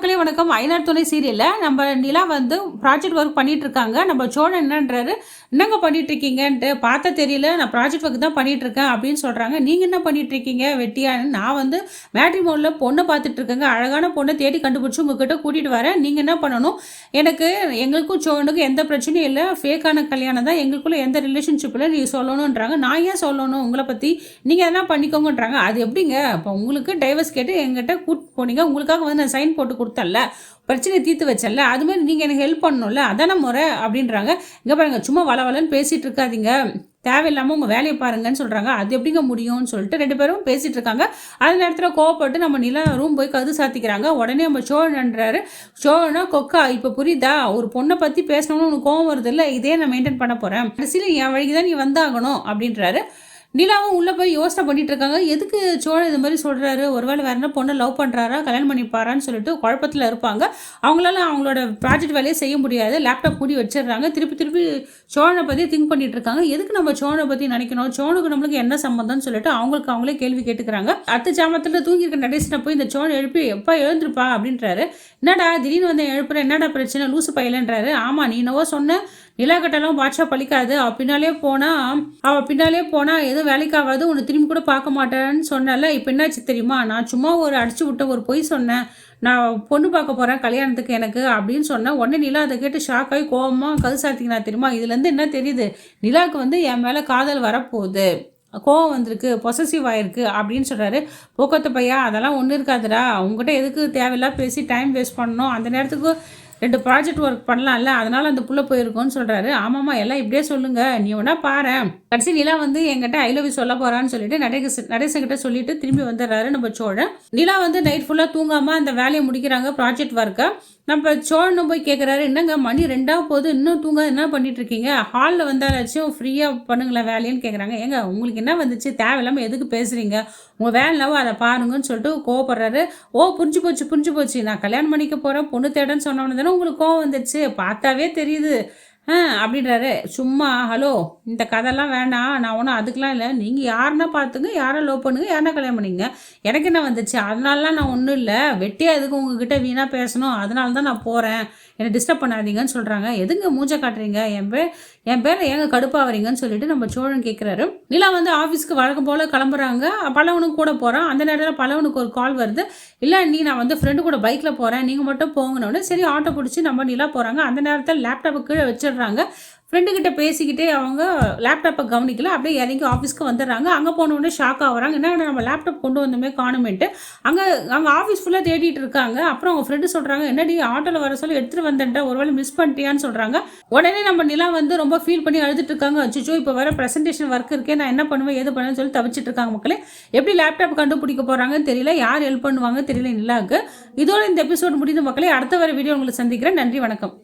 மக்களே வணக்கம். ஐநார் துணை சீரியலில் நம்ம நிலா வந்து ப்ராஜெக்ட் ஒர்க் பண்ணிட்டு இருக்காங்க. நம்ம சோழன் என்னன்றாரு, என்னங்க பண்ணிட்டு இருக்கீங்கன்ட்டு பார்த்தா தெரியல, நான் ப்ராஜெக்ட் ஒர்க் தான் பண்ணிட்டு இருக்கேன் அப்படின்னு சொல்றாங்க. நீங்க என்ன பண்ணிட்டு இருக்கீங்க வெட்டியான்னு? நான் வந்து மேட்ரிமோனில் பொண்ணை பார்த்துட்டு இருக்கேங்க, அழகான பொண்ணை தேடி கண்டுபிடிச்சி உங்ககிட்ட கூட்டிட்டு வரேன். நீங்க என்ன பண்ணணும்? எனக்கு எங்களுக்கும் சோழனுக்கும் எந்த பிரச்சனையும் இல்லை, ஃபேக்கான கல்யாணம் தான், எங்களுக்குள்ள எந்த ரிலேஷன்ஷிப்பில் நீ சொல்லணுன்றாங்க. நான் ஏன் சொல்லணும் உங்களை பற்றி? நீங்கள் எதனா பண்ணிக்கோங்கன்றாங்க. அது எப்படிங்க? இப்போ உங்களுக்கு டைவர்ஸ் கேட்டு எங்கிட்ட கூட்டு போனீங்க, உங்களுக்காக வந்து நான் சைன் போட்டு கொடுத்தல, பிரச்சனையை தீர்த்து வச்சல, அது மாதிரி நீங்கள் எனக்கு ஹெல்ப் பண்ணணும்ல, அதான முறை அப்படின்றாங்க. இங்கே பாருங்க, சும்மா வளவலன்னு பேசிகிட்டு இருக்காதீங்க, தேவையில்லாமல் உங்கள் வேலையை பாருங்கன்னு சொல்கிறாங்க. அது எப்படிங்க முடியும்னு சொல்லிட்டு ரெண்டு பேரும் பேசிகிட்டு இருக்காங்க. அந்த நேரத்தில் கோவப்பட்டு நம்ம நிலா ரூம் போய் கது சாத்திக்கிறாங்க. உடனே நம்ம சோழன்றாரு, சோழனா கொக்கா, இப்போ புரியுதா? ஒரு பொண்ணை பற்றி பேசணும்னு உனக்கு கோவம் வருது இல்லை, இதே நான் மெயின்டைன் பண்ண போகிறேன், கடைசியில் என் வழிக்கு தான் நீ வந்தாகணும் அப்படின்றாரு. நிலாவும் உள்ளே போய் யோசனை பண்ணிட்டு இருக்காங்க. எதுக்கு சோழன் இது மாதிரி சொல்கிறாரு? ஒருவேளை வேற என்ன பொண்ணை லவ் பண்ணுறாரா, கல்யாணம் பண்ணிப்பாரான்னு சொல்லிட்டு குழப்பத்தில் இருப்பாங்க. அவங்களால அவங்களோட ப்ராஜெக்ட் வேலையை செய்ய முடியாது. லேப்டாப் மூடி வச்சிடுறாங்க. திருப்பி சோழனை பற்றி திங்க் பண்ணிட்டு இருக்காங்க. எதுக்கு நம்ம சோழனை பற்றி நினைக்கணும், சோழனுக்கு நம்மளுக்கு என்ன சம்மந்தம்னு சொல்லிட்டு அவங்களுக்கு அவங்களே கேள்வி கேட்டுக்கிறாங்க. அத்து ஜாமத்தில் தூங்கியிருக்க நடேசனை போய் இந்த சோழன் எழுப்பி, எப்பா எழுந்திருப்பா அப்படின்றாரு. என்னடா திடீர்னு வந்து எழுப்புற, என்னடா பிரச்சனை, லூசு பையலன்றாரு. ஆமாம், நீ என்னவோ சொன்ன, நிலாக்கட்டெல்லாம் பாட்ஷா பழிக்காது, அவள் பின்னாலே போனா எதுவும் வேலைக்காகாது, உன்னை திரும்பி கூட பார்க்க மாட்டேன்னு சொன்னால. இப்போ என்னாச்சு தெரியுமா? நான் சும்மா ஒரு அடிச்சு விட்ட ஒரு பொய் சொன்னேன், நான் பொண்ணு பார்க்க போகிறேன் கல்யாணத்துக்கு எனக்கு அப்படின்னு சொன்னேன். உடனே நிலா அதை கேட்டு ஷாக் ஆகி கோவமாக கது சாத்திக்கினா தெரியுமா? இதுலேருந்து என்ன தெரியுது? நிலாவுக்கு வந்து என் மேலே காதல் வரப்போகுது, கோவம் வந்திருக்கு, பொசசிவ் ஆயிருக்கு அப்படின்னு சொல்கிறாரு. போக்கத்து பையா, அதெல்லாம் ஒன்றும் இருக்காதுடா, உங்ககிட்ட எதுக்கு தேவையில்லாம் பேசி டைம் வேஸ்ட் பண்ணணும், அந்த நேரத்துக்கு ரெண்டு ப்ராஜெக்ட் ஒர்க் பண்ணலாம்ல, அதனால அந்த புள்ள போயிருக்கோன்னு சொல்கிறாரு. ஆமாம்மா, எல்லாம் இப்படியே சொல்லுங்க, நீ வேணா பாரு. கடைசி நிலா வந்து என்கிட்ட ஐ லவ் யூ சொல்ல போகிறான்னு சொல்லிட்டு நடேசன்கிட்ட சொல்லிட்டு திரும்பி வந்துடுறாரு நம்ம சோழன். நிலா வந்து நைட் ஃபுல்லாக தூங்காமல் அந்த வேலையை முடிக்கிறாங்க, ப்ராஜெக்ட் ஒர்க்கை. நம்ம சோழனும் போய் கேட்குறாரு, என்னங்க மணி 2 போது இன்னும் தூங்க என்ன பண்ணிட்டு இருக்கீங்க, ஹாலில் வந்தாலாச்சும் ஃப்ரீயாக பண்ணுங்களேன் வேலைன்னு கேட்குறாங்க. ஏங்க உங்களுக்கு என்ன வந்துச்சு, தேவையில்லாமல் எதுக்கு பேசுகிறீங்க, உங்கள் வேலைனாவோ அதை பாருங்கன்னு சொல்லிட்டு கோவப்படுறாரு. புரிஞ்சு போச்சு, நான் கல்யாணம் பண்ணிக்க போகிறேன், பொண்ணு தேடன்னு சொன்னவொன்னு தானே உங்களுக்கு கோவம் வந்துச்சு, பார்த்தாவே தெரியுது அப்படின்றாரு. சும்மா ஹலோ, இந்த கதைலாம் வேண்டாம், நான் ஒன்றும் அதுக்கெலாம் இல்லை, நீங்கள் யாருன்னா பார்த்துங்க, யாரை லவ் பண்ணுங்க, யாருன்னா கல்யாணம் பண்ணிங்க, எனக்கு என்ன வந்துச்சு, அதனாலலாம் நான் ஒன்றும் இல்லை, வெட்டியாக எதுக்கு உங்ககிட்ட வீணாக பேசணும், அதனால தான் நான் போகிறேன், என்னை டிஸ்டர்ப் பண்ணாதீங்கன்னு சொல்கிறாங்க. எதுங்க மூஞ்ச காட்டுறீங்க, என் பேரை ஏங்க கடுப்பாகிறீங்கன்னு சொல்லிட்டு நம்ம சோழன் கேட்குறாரு. நிலா வந்து ஆஃபீஸ்க்கு வழக்கம் போல் கிளம்புறாங்க. பல்லவனும் கூட போகிறான். அந்த நேரத்தில் பல்லவனுக்கு ஒரு கால் வருது. இல்லை நான் வந்து ஃப்ரெண்டு கூட பைக்கில் போகிறேன், நீங்கள் மட்டும் போங்கன்னு. சரி, ஆட்டோ பிடிச்சி நம்ம நிலா போகிறாங்க. அந்த நேரத்தில் லேப்டாப்பை கீழே வச்சிடுறாங்க. ஃப்ரெண்டுக்கிட்ட பேசிக்கிட்டே அவங்க லேப்டாப்பை கவனிக்கல, அப்படியே இறங்கி ஆஃபீஸ்க்கு வந்துடுறாங்க. அங்கே போனோடனே ஷாக் ஆகுறாங்க, என்ன நம்ம லேப்டாப் கொண்டு வந்தோமே காணுமேன்ட்டு. அங்கே ஆஃபீஸ் ஃபுல்லாக தேடிட்டு இருக்காங்க. அப்புறம் அவங்க ஃப்ரெண்டு சொல்கிறாங்க, என்னடி ஆட்டோவில் வர சொல்லி எடுத்துகிட்டு வந்தேன்ட்ட, ஒருவேளை மிஸ் பண்ணிட்டியான்னு சொல்கிறாங்க. உடனே நம்ம நிலா வந்து ரொம்ப ஃபீல் பண்ணி அழுதுட்டு இருக்காங்க. அச்சோ, இப்போ வர ப்ரெசன்டேஷன் ஒர்க் இருக்கே, நான் என்ன பண்ணுவேன் ஏது பண்ணுவேன்னு சொல்லி தவிச்சிட்டு இருக்காங்க. மக்களே, எப்படி லேப்டாப் கண்டுபிடிக்க போகிறாங்கன்னு தெரியல, யார் ஹெல்ப் பண்ணுவாங்க தெரியல நிலாவுக்கு. இதோட இந்த எபிசோடு முடிந்த மக்களே, அடுத்த வர வீடியோ உங்களுக்கு சந்திக்கிறேன். நன்றி, வணக்கம்.